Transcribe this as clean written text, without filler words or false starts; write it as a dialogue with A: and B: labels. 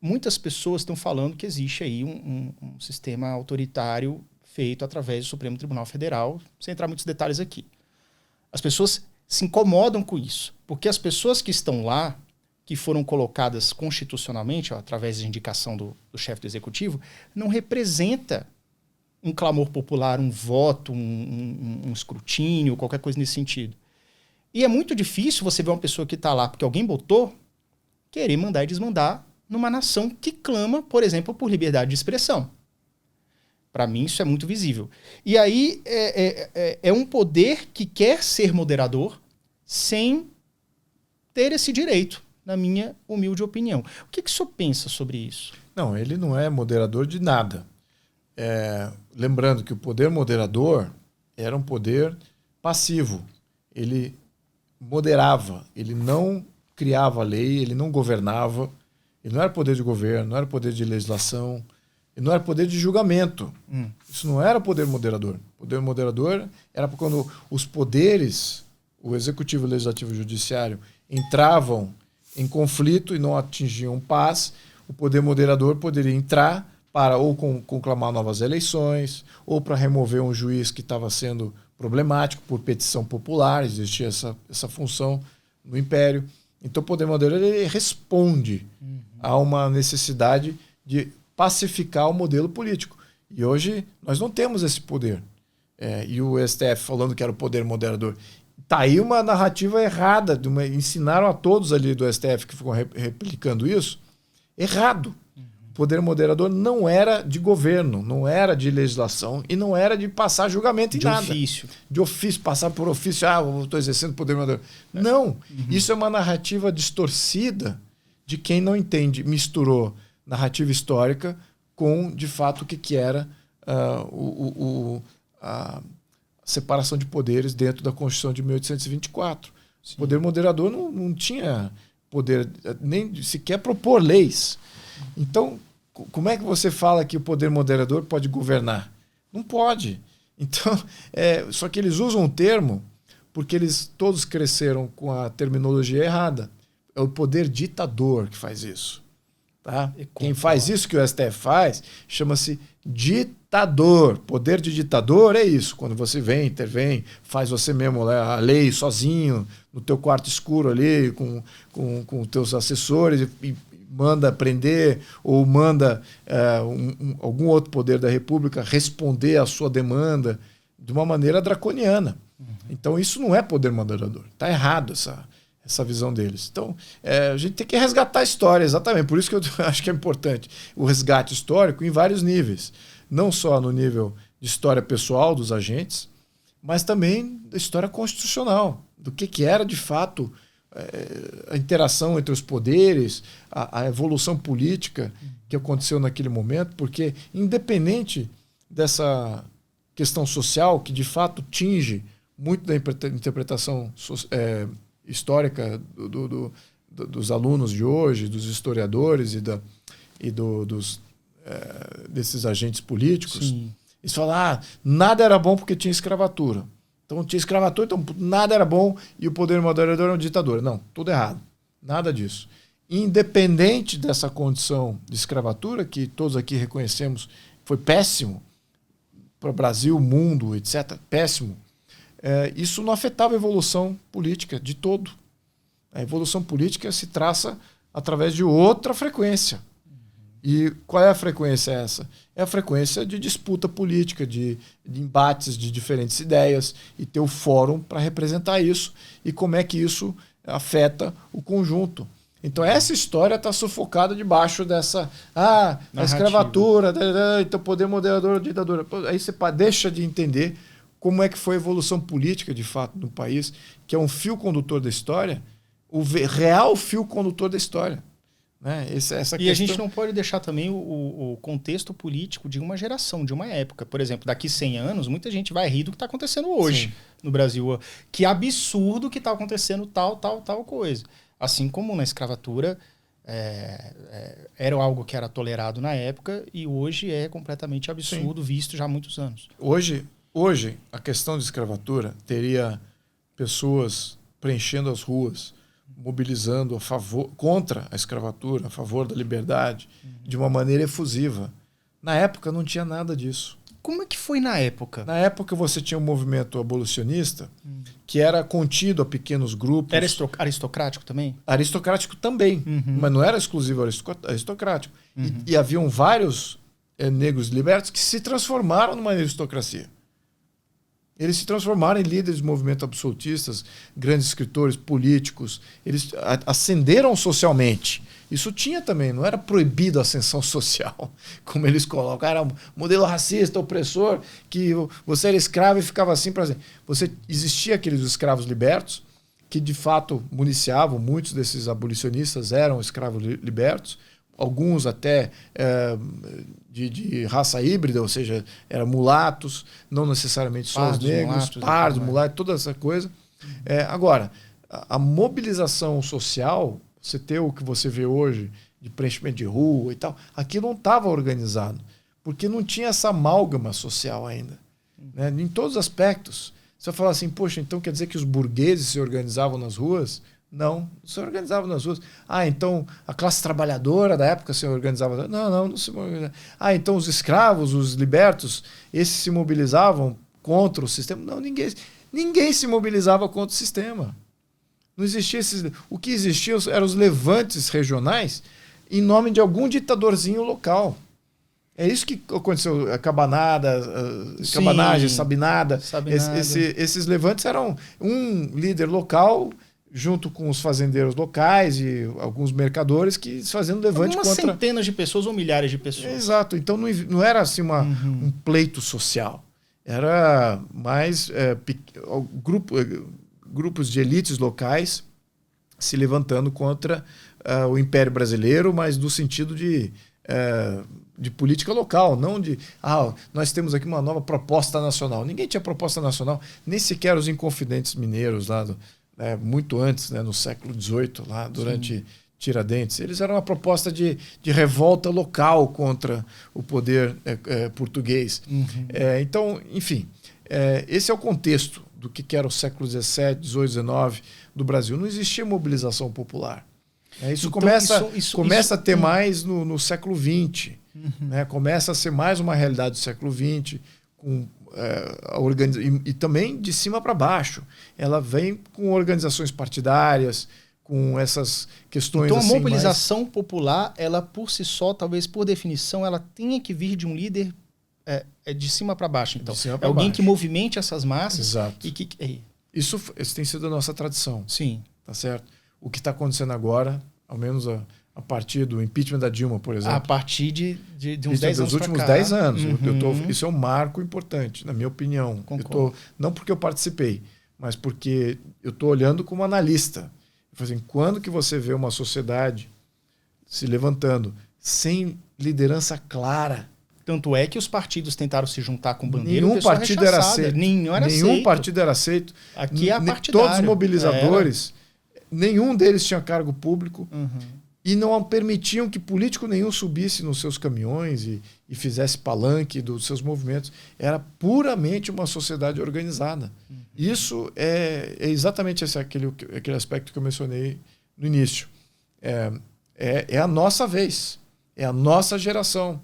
A: muitas pessoas estão falando que existe aí um sistema autoritário feito através do Supremo Tribunal Federal, sem entrar em muitos detalhes aqui. As pessoas se incomodam com isso, porque as pessoas que estão lá, que foram colocadas constitucionalmente, através de indicação do chefe do executivo, não representa um clamor popular, um voto, um escrutínio, qualquer coisa nesse sentido. E é muito difícil você ver uma pessoa que está lá porque alguém botou, querer mandar e desmandar numa nação que clama, por exemplo, por liberdade de expressão. Para mim, isso é muito visível. E aí é um poder que quer ser moderador sem ter esse direito, na minha humilde opinião. O que o senhor pensa sobre isso?
B: Não, ele não é moderador de nada. Lembrando que o poder moderador era um poder passivo. Ele moderava, ele não criava lei, ele não governava, ele não era poder de governo, não era poder de legislação, ele não era poder de julgamento. Isso não era poder moderador. O poder moderador era quando os poderes, o executivo, o legislativo e o judiciário, entravam em conflito e não atingiam paz. O poder moderador poderia entrar para ou conclamar novas eleições, ou para remover um juiz que estava sendo problemático por petição popular. Existia essa função no Império. Então o poder moderador ele responde a uma necessidade de pacificar o modelo político. E hoje nós não temos esse poder. E o STF falando que era o poder moderador. Está aí uma narrativa errada. Ensinaram a todos ali do STF que ficam replicando isso. Errado. O poder moderador não era de governo, não era de legislação e não era de passar julgamento em nada.
A: De ofício.
B: De ofício, passar por ofício. Eu estou exercendo o poder moderador. Não. Isso é uma narrativa distorcida de quem não entende. Misturou narrativa histórica com, de fato, o que era a separação de poderes dentro da Constituição de 1824. Sim. O poder moderador não tinha poder nem sequer propor leis. Então, como é que você fala que o poder moderador pode governar? Não pode. Então, só que eles usam um termo porque eles todos cresceram com a terminologia errada. É o poder ditador que faz isso. Tá? Quem faz isso que o STF faz chama-se ditador. Poder de ditador é isso. Quando você intervém, faz você mesmo a lei sozinho, no teu quarto escuro ali, com teus assessores e manda prender ou manda algum outro poder da República responder à sua demanda de uma maneira draconiana. Então isso não é poder moderador. Está errado essa visão deles. Então, a gente tem que resgatar a história, exatamente. Por isso que eu acho que é importante o resgate histórico em vários níveis. Não só no nível de história pessoal dos agentes, mas também da história constitucional, do que era, de fato, a interação entre os poderes, a evolução política que aconteceu naquele momento, porque, independente dessa questão social, que, de fato, tinge muito da interpretação histórica dos alunos de hoje, dos historiadores desses agentes políticos. Sim. Eles falam, nada era bom porque tinha escravatura. Então tinha escravatura, então nada era bom e o poder moderador era um ditador. Não, tudo errado. Nada disso. Independente dessa condição de escravatura, que todos aqui reconhecemos foi péssimo para o Brasil, mundo, etc., péssimo, isso não afetava a evolução política de todo. A evolução política se traça através de outra frequência. E qual é a frequência essa? É a frequência de disputa política, de embates de diferentes ideias e ter o fórum para representar isso e como é que isso afeta o conjunto. Então essa história está sufocada debaixo dessa a escravatura, então poder moderador, ditadura. Aí você deixa de entender como é que foi a evolução política de fato no país, que é um fio condutor da história, o real fio condutor da história. Né?
A: E a gente não pode deixar também o contexto político de uma geração, de uma época. Por exemplo, daqui 100 anos, muita gente vai rir do que está acontecendo hoje. Sim. No Brasil. Que absurdo que está acontecendo tal coisa. Assim como na escravatura era algo que era tolerado na época e hoje é completamente absurdo, sim, visto já há muitos anos.
B: Hoje, a questão de escravatura teria pessoas preenchendo as ruas, mobilizando contra a escravatura, a favor da liberdade, de uma maneira efusiva. Na época não tinha nada disso.
A: Como é que foi na época?
B: Na época você tinha um movimento abolicionista que era contido a pequenos grupos.
A: Era aristocrático também?
B: Aristocrático também, mas não era exclusivo aristocrático. E haviam vários negros libertos que se transformaram numa aristocracia. Eles se transformaram em líderes de movimentos absolutistas, grandes escritores, políticos. Eles ascenderam socialmente. Isso tinha também, não era proibido a ascensão social, como eles colocam. Era um modelo racista, opressor, que você era escravo e ficava assim para sempre. Existia aqueles escravos libertos, que de fato municiavam, muitos desses abolicionistas eram escravos libertos, alguns até de raça híbrida, ou seja, eram mulatos, não necessariamente só os negros, pardos, mulatos, toda essa coisa. Agora, a mobilização social, você ter o que você vê hoje de preenchimento de rua e tal, aqui não estava organizado, porque não tinha essa amálgama social ainda, né? Em todos os aspectos. Você vai falar assim, poxa, então quer dizer que os burgueses se organizavam nas ruas? Não se organizavam nas ruas. Então a classe trabalhadora da época se organizava. Não se organizava. Então os escravos, os libertos, esses se mobilizavam contra o sistema? Não, ninguém se mobilizava contra o sistema. Não existia esses. O que existia eram os levantes regionais em nome de algum ditadorzinho local. É isso que aconteceu. A cabanagem, sabinada. Esses levantes eram um líder local junto com os fazendeiros locais e alguns mercadores que faziam levante contra...
A: centenas de pessoas ou milhares de pessoas.
B: Exato. Então não era assim um pleito social. Era mais grupos de elites locais se levantando contra o Império Brasileiro, mas no sentido de política local, não de nós temos aqui uma nova proposta nacional. Ninguém tinha proposta nacional, nem sequer os inconfidentes mineiros lá muito antes, né, no século XVIII, lá durante Tiradentes. Eles eram uma proposta de revolta local contra o poder português. Então, enfim, esse é o contexto do que era o século XVII, XVIII, XIX do Brasil. Não existia mobilização popular. Isso então, começa a ter mais no século XX. Né? Começa a ser mais uma realidade do século XX, com e também de cima para baixo. Ela vem com organizações partidárias, com essas questões.
A: Então a mobilização popular, ela por si só, talvez por definição, ela tenha que vir de um líder de cima para baixo. Então é alguém que movimente essas massas.
B: Exato. Isso tem sido a nossa tradição.
A: Sim.
B: Tá certo? O que está acontecendo agora, ao menos a partir do impeachment da Dilma, por exemplo.
A: A partir de uns 10 anos.
B: Dos últimos 10 anos. Isso é um marco importante, na minha opinião. Não porque eu participei, mas porque eu estou olhando como analista. Quando que você vê uma sociedade se levantando sem liderança clara?
A: Tanto é que os partidos tentaram se juntar com bandeira.
B: Nenhum partido era aceito.
A: Nenhum
B: partido era aceito.
A: Aqui é a partidário.
B: Todos os mobilizadores, nenhum deles tinha cargo público. E não permitiam que político nenhum subisse nos seus caminhões e fizesse palanque dos seus movimentos. Era puramente uma sociedade organizada. Isso é exatamente aquele aspecto que eu mencionei no início. É a nossa vez. É a nossa geração.